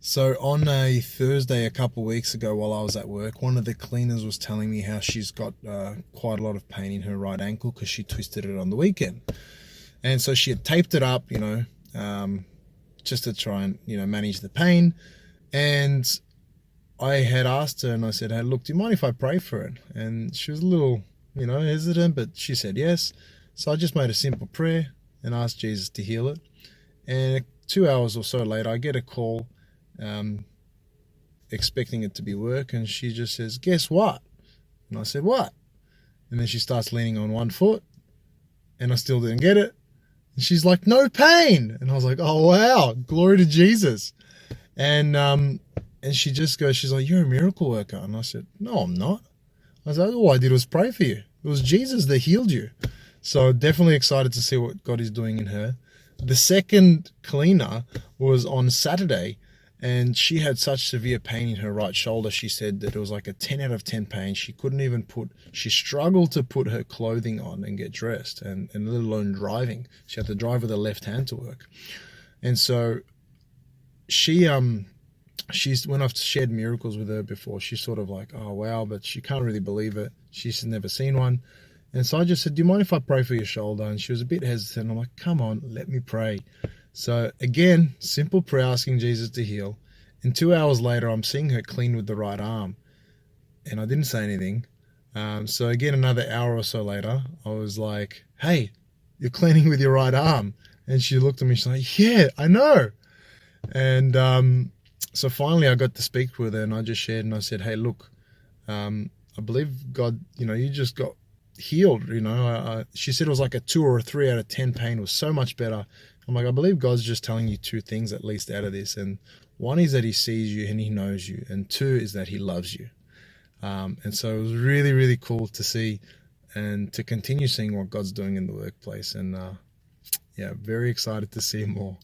So on a Thursday a couple weeks ago while I was at work, one of the cleaners was telling me how she's got quite a lot of pain in her right ankle because she twisted it on the weekend. And so she had taped it up, um, just to try and, manage the pain. And I had asked her and I said, hey, look, do you mind if I pray for it? And she was a little, hesitant, but she said yes. So I just made a simple prayer and asked Jesus to heal it. And 2 hours or so later, I get a call um, expecting it to be work, and she just says, guess what? And I said, what? And then she starts leaning on one foot, and I still didn't get it. And she's like, no pain. And I was like, oh, wow, glory to Jesus. And she just goes, she's like, you're a miracle worker. And I said, no, I'm not. I was like, all I did was pray for you. It was Jesus that healed you. So definitely excited to see what God is doing in her. The second cleaner was on Saturday, and she had such severe pain in her right shoulder. She said that it was like a 10 out of 10 pain. She struggled to put her clothing on and get dressed, and let alone driving. She had to drive with her left hand to work. And so she's when I've shared miracles with her before, she's sort of like, oh wow, but she can't really believe it. She's never seen one. And so I just said, do you mind if I pray for your shoulder? And she was a bit hesitant. I'm like, come on, let me pray. So again, simple prayer asking Jesus to heal. And 2 hours later, I'm seeing her clean with the right arm. And I didn't say anything. So again, another hour or so later, I was like, hey, you're cleaning with your right arm. And she looked at me, she's like, yeah, I know. And so finally I got to speak with her, and I just shared and I said, hey, look, I believe God, you just got healed. She said it was like a 2 or a 3 out of 10 pain. It was so much better. I'm like, I believe God's just telling you two things at least out of this. And one is that he sees you and he knows you. And two is that he loves you. And so it was really, really cool to see and to continue seeing what God's doing in the workplace. And yeah, very excited to see more.